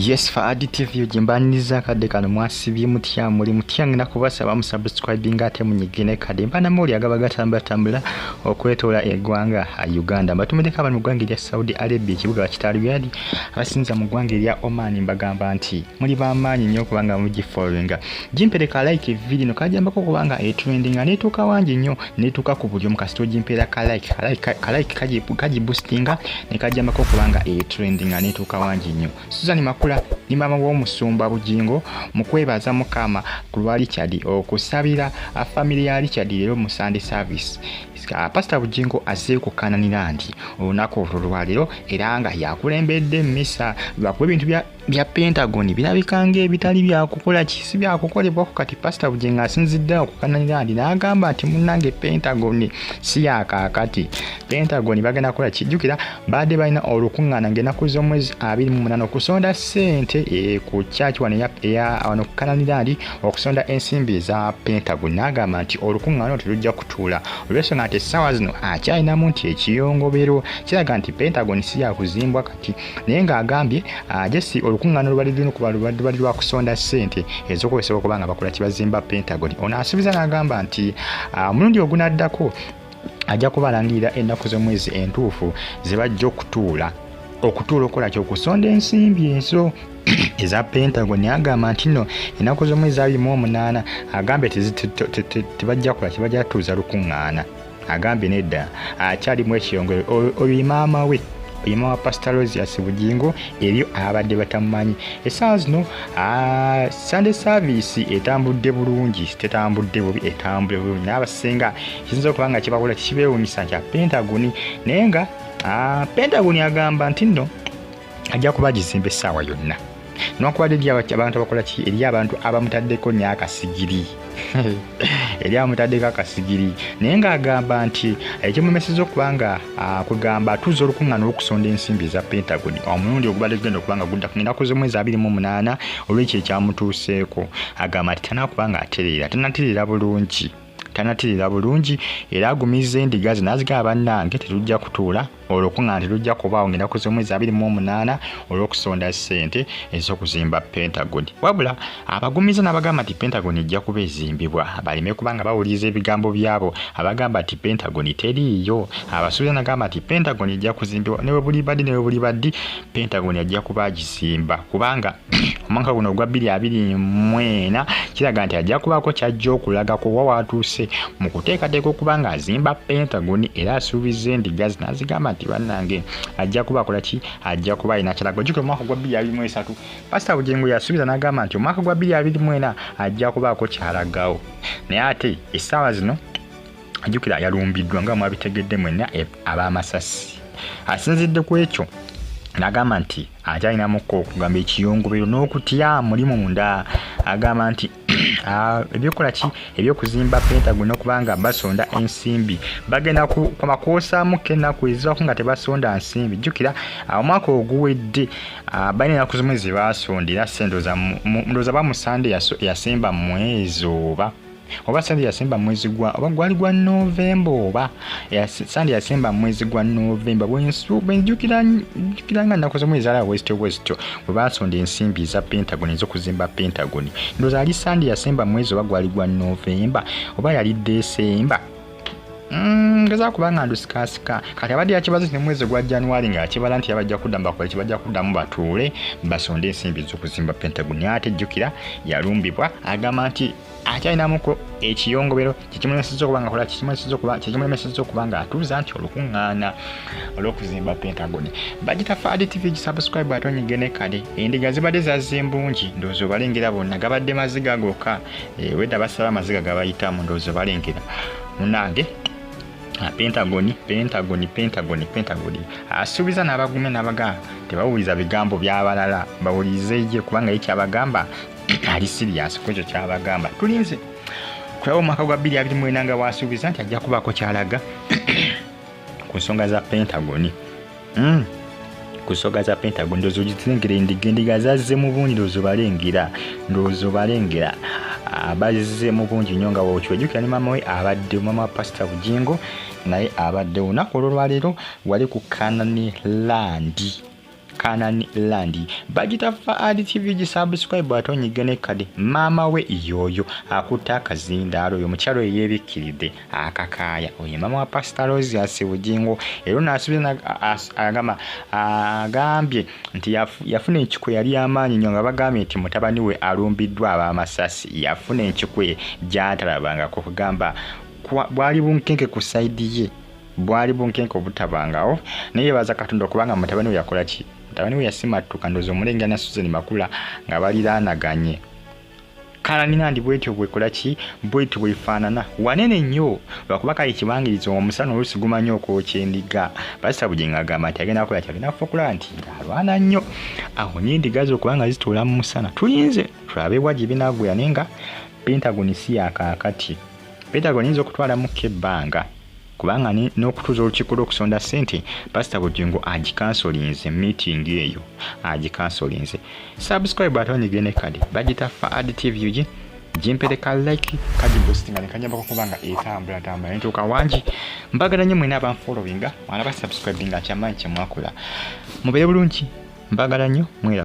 Yes, for additive yo jimbaniriza kadde kano mwasibye mutya muri mutya ngina kubasaba musubscribing ate munyigine kadde mbana muri agaba gatambula okwetola egwanga Uganda batumedeka abantu mugwange lya Saudi Arabia kibuga kitali byali abasinza mugwange lya Oman mbagamba nti muri bamanyi nnyo kubanga mugifollowinga jimpereka like video kajambako kubanga trending anetuka wangi nnyo netuka ku buli omukasito jimpera ka like kaji boostinga ne kajambako kubanga trending anetuka wangi nnyo Suzani Makula ni mama w'omusumba Bugingo mukwebaza mukama kulwali kyadi okusabira family ya Richard lero mu Sunday service Pastor Bugingo azze ku Canan landi onako olwaliro era nga yakulembedde misa lwakuba ebintu bya Pentagon birabikange bitali bya kukola kisi bya kukolebwa kati Pastor Bugingo asinzidde ku Canan landi n'agamba ati munnange Pentagon si yakakati Pentagon bagenda kola kijjukira baade balina olukungana ngena kuzo mwezi 28 okusonda sente ku church wane ya wano ku Canan landi okusonda ensimbi za Pentagon n'agamba nti olukungana tulujja kutuula olweso ngate sawa zino akyalina muntu ekiyongobero kiraga nti Pentagon si yakuzimbwa kati naye nga agambye jesi olukungana lubalidino kuba lubadde lwa kusonda sente ezokozesebwa kubanga bakola kibazimba Pentagon ono asubiza n'agamba nti mulundi ogunaddako ajja kubalangirira ennaku z'omwezi entuufu zibajja okutuula okola kyokusonda ensimbi ezo eza Pentagon agamba nti no ennaku z'omwezi 28 agambe tebajja kola kibajja tuuza lukungana agambe nedda akyali mu ekiyongero oyo maama we Maama Pastor Rose Bugingo ebyo abadde batamanyi essaawa zino Sunday service etambudde bulungi tetambudde bubi etambudde bulungi n'abasenga kiyinza okuba nga kibakola kibeewuunyisa kya Pentagon naye nga Pentagon agamba nti nno ajja kubagizimba essaawa yonna n'okubadde abantu abakola ki eri abantu abamutaddeko nyakasigiri eri amutaddeko akasigiri naye nga agamba nti ekimumesiza okubanga kugamba tuza olukungana okusonda ensimbi za Pentagon omulundi ogubadde gugenda okubanga gudda kugenda kuza mwezi 28 olw'ekyo ekyamutuuseeko agamba nti tanakubanga atereera bulungi era agumiza Endiga zinaziga bannange tetujja kutuula olukungana tetujja kubaawo ngenda kuza mwezi 28 olw'okusonda sente ez'okuzimba Pentagon wabula abagumiza n'abagamba nti Pentagon ejja kuba ezimbibwa baleme kubanga bawuliriza ebigambo byabo abagamba nti Pentagon teriiyo abasuubiza n'agamba nti Pentagon ejja kuzimbibwa ne buli baddi Pentagon ejja kuba agizimba kubanga omwaka guno ogwa 2024 kiraga nti ajja kubaako kyajja okulaga kuwa watuuse mu kuteekateeka okubanga azimba Pentagon era asuubiza Endiga zinazigamba nti bannange ajja kuba akola ki ajja kuba ina kyalago jiko omwaka gwa 2023 Pastor Bugingo yasuubiza n'agamba nti omwaka gwa 2024 ajja kubaako kyalagawo naye ate essaawa zino ajjukira yalumbiddwa nga mwabitegedde mwenna ab'amasasi asinzidde ku ekyo n'agamba nti akyalinamuko okugamba ekiyongobero n'okutya mulimu munda agamba nti ebyokola ki ebyokuzimba Pentagon okubanga basonda ensimbi bagenda kumakosaamu kennaku ezivaako nga tebasonda nsimbi jjukira omwaka oguwedde balina ennaku z'omwezi basondera ndoza ba musande yasemba mwezi oba sande yasemba mwezi gwali gwa November oba sande yasemba mwezi gwa November bwenjukira nga nnaku z'omwezi ala west bwe basonda ensimbi za Pentagon ez'okuzimba Pentagon ndoza ali sande yasemba mwezi oba gwali gwa November oba yali December ngeza kubanga ndusikasika kati abadde yakibaza ne mwezi gwa January nga akibala nti yabajja kudamba kwa kibajja kuddamu batuule basonde ensimbi z'okuzimba Pentagon ate jjukira yalumbibwa agamba nti akyalinamuko ekiyongobero kikimulesiza okubanga kola kikimulesiza okubanga atuuza nti olukungana olw'okuzimba Pentagon bagita Fadi TV subscribe atonyigene kale Endiga zibadde zazimbungi ndowooza balengera bonna gabadde maziga gokka wedda basaba maziga gabayitamu ndowooza balengera munange Pentagon asuubiza n'abagume n'abagamba tebawuliza bigambo by'abalala bawulize ye kubanga ekyabagamba ali serious ku ekyo kyabagamba tulinze kulaba omwaka gwa 2024 nga wasuubiza nti ajja kubaako kyalaga ku nsonga za Pentagon ku nsonga za Pentagon ndowooza ogitengera Endiga zazze mu bungi ndowooza balengera abazze mu bungi nnyo nga wokyojjukira ne maama we abadde Maama Pastor Bugingo naye abadde olunaku olwaleero wali ku Canan Canan land bagita Faad TV gisubscribe atonyigene kade maama we yoyo akuta akazindaalo yo mukyalo yebikiridde akakaya oye mama wa Pastor Rose yase Bugingo ero nasubira agambye nti yafuna ekikwe yali amaanyi nnyo nga bagambye nti mutabani we alumbiddwa abamasasi yafuna ekikwe gyatalabanga kugamba bwali bunkenke ku side ye bwali bunkenke obutabangawo naye baza Katonda kubanga mutabani we yakola ki mutabani we yasimatuka ndozo mulenga na Susan Makula nga baliraanaganye Canan land bwetyo bwekola ki bwetyo bwefaanana wanene nnyo lwakubaka ekibangirizo omusana olusiguma nnyo okwokya Endiga Pastor Bugingo agamba nti agenda kukola kyagenda kufukulaa nti alwana nnyo awo n'endiga zo kubanga zituula mu musana tuyinze tulabe bwagi binagwera nenga Pentagon si yakakati Pentagon yinza okutwala mu kebbanga kubanga n'okutuuza olukiiko lw'okusonda ssente Pastor Bugingo agikansolinze meeting eyo agikansolinze subscribe atonyigene kadi bagita Faad TV uji jimpereka like kadi postinga nekanyamba kubanga etambula entuuka wangi mbagala nnyo mwena abanfollowinga mwana ba subscribinga kyamanyi kye mwakola mubeere bulungi mbagala nnyo mwera